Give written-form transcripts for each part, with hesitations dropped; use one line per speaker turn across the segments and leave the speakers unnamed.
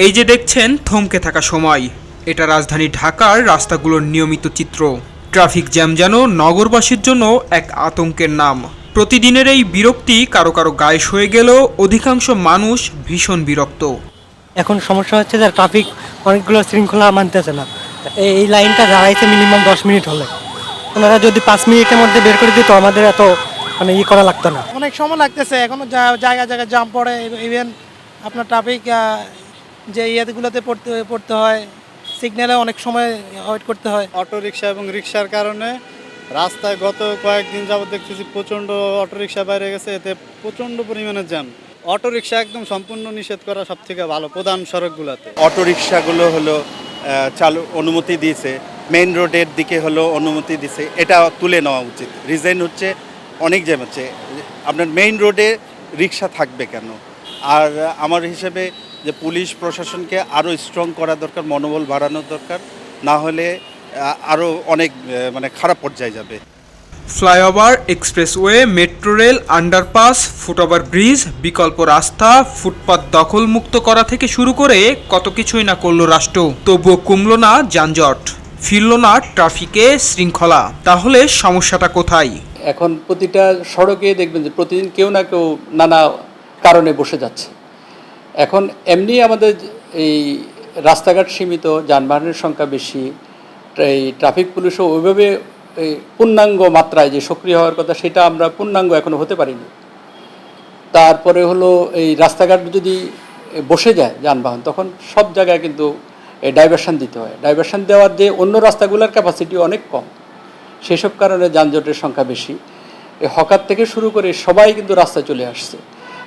এই যে দেখছেন থমকে থাকা সময়, এটা রাজধানী ঢাকার রাস্তাগুলোর নিয়মিত চিত্র। ট্রাফিক জ্যাম যেন নগরবাসীর জন্য এক আতঙ্কের নাম। প্রতিদিনের এই বিরক্তি কারো কারো গায়ে সয়ে গেলেও অধিকাংশ মানুষ ভীষণ বিরক্ত।
এখন সমস্যা হচ্ছে যে ট্রাফিক অনেকগুলো শৃঙ্খলা মানতেছে না। এই লাইনটা দাঁড়াইছে মিনিমাম 10 মিনিট হলে, ওনারা যদি 5 মিনিটের মধ্যে বের করে দিত আমাদের এত করা লাগতো না।
অনেক সময় লাগতেছে, এখনো জায়গায় জায়গায় জাম পড়ে। ইভেন আপনার ট্রাফিক যে ইয়েগুলোতে পড়তে হয়, সিগন্যালে অনেক সময় ওয়েট করতে হয়।
অটোরিকশা এবং রিক্সার কারণে রাস্তায় গত কয়েকদিন যাবত দেখতেছি প্রচণ্ড অটোরিকশা বাইরে গেছে, এতে প্রচণ্ড পরিমাণে জ্যাম। অটোরিকশা একদম সম্পূর্ণ নিষেধ করা সব থেকে ভালো প্রধান সড়কগুলোতে।
অটোরিকশাগুলো হলো চালু অনুমতি দিয়েছে, মেইন রোডের দিকে হলো অনুমতি দিয়েছে, এটা তুলে নেওয়া উচিত। রিজন হচ্ছে অনেক জ্যাম হচ্ছে, আপনার মেইন রোডে রিক্সা থাকবে কেন? আর আমার হিসেবে যে পুলিশ প্রশাসনকে আরও স্ট্রং করা দরকার, মনোবল বাড়ানোর দরকার, না হলে আরও অনেক খারাপ পর্যায়ে যাবে।
Flyover, expressway, metro rail, underpass, foot over bridge, বিকল্প রাস্তা, ফুটপাত দখলমুক্ত করা থেকে শুরু করে কত কিছুই না করল রাষ্ট্র, তবুও কমল না যানজট, ফিরল না ট্রাফিকে শৃঙ্খলা। তাহলে সমস্যাটা কোথায়?
এখন প্রতিটা সড়কে দেখবেন যে প্রতিদিন কেউ না কেউ নানা কারণে বসে যাচ্ছে। এখন এমনি আমাদের এই রাস্তাঘাট সীমিত, যানবাহনের সংখ্যা বেশি, এই ট্রাফিক পুলিশও ওইভাবে এই পূর্ণাঙ্গ মাত্রায় যে সক্রিয় হওয়ার কথা সেটা আমরা পূর্ণাঙ্গ এখনও হতে পারিনি। তারপরে হলো এই রাস্তাঘাট যদি বসে যায় যানবাহন, তখন সব জায়গায় কিন্তু ডাইভারশন দিতে হয়। ডাইভারশন দেওয়ার যে অন্য রাস্তাগুলোর ক্যাপাসিটি অনেক কম, সেসব কারণে যানজটের সংখ্যা বেশি। এই হকার থেকে শুরু করে সবাই কিন্তু রাস্তায় চলে আসছে,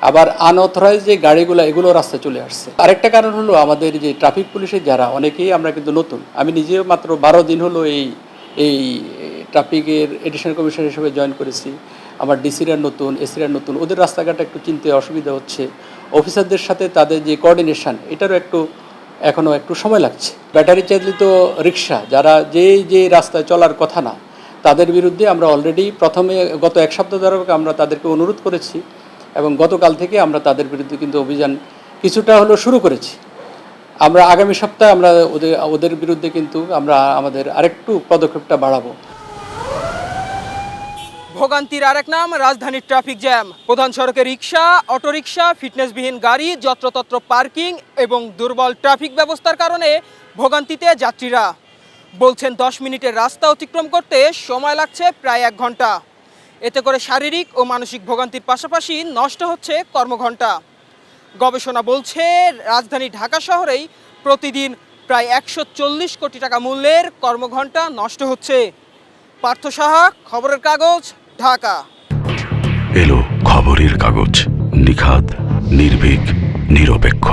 আবার আনঅথরাইজ যে গাড়িগুলো এগুলো রাস্তায় চলে আসছে। আরেকটা কারণ হলো আমাদের যে ট্রাফিক পুলিশের যারা, অনেকেই আমরা কিন্তু নতুন। আমি নিজেও মাত্র 12 দিন হলো এই ট্রাফিকের এডিশনাল কমিশনার হিসেবে জয়েন করেছি। আমার ডিসিরা নতুন, এসিরা নতুন, ওদের রাস্তাঘাট একটু চিনতে অসুবিধা হচ্ছে। অফিসারদের সাথে তাদের যে কোঅর্ডিনেশন, এটারও এখনও একটু সময় লাগছে। ব্যাটারি চালিত রিক্সা যারা যে রাস্তায় চলার কথা না, তাদের বিরুদ্ধে আমরা অলরেডি প্রথমে গত 1 সপ্তাহ ধরে আমরা তাদেরকে অনুরোধ করেছি, এবং গতকাল থেকে আমরা তাদের বিরুদ্ধে কিন্তু অভিযান কিছুটা হলো শুরু করেছি। আমরা আগামী সপ্তাহে আমরা ওদের বিরুদ্ধে কিন্তু আমরা আমাদের আরেকটু পদক্ষেপটা বাড়াবো।
ভোগান্তির আরেক নাম রাজধানীর ট্রাফিক জ্যাম। প্রধান সড়কে রিক্সা, অটোরিকশা, ফিটনেসবিহীন গাড়ি, যত্রতত্র পার্কিং এবং দুর্বল ট্রাফিক ব্যবস্থার কারণে ভোগান্তিতে যাত্রীরা বলছেন 10 মিনিটের রাস্তা অতিক্রম করতে সময় লাগছে প্রায় 1 ঘন্টা। এতে করে শারীরিক ও মানসিক ভোগান্তির পাশাপাশি নষ্ট হচ্ছে কর্মঘণ্টা। গবেষণা বলছে রাজধানী ঢাকা শহরেই প্রতিদিন প্রায় 140 কোটি টাকা মূল্যের কর্মঘণ্টা নষ্ট হচ্ছে। পার্থ সাহা, খবরের কাগজ, ঢাকা।
এলো খবরের কাগজ, নিখাত, নির্ভীক, নিরপেক্ষ।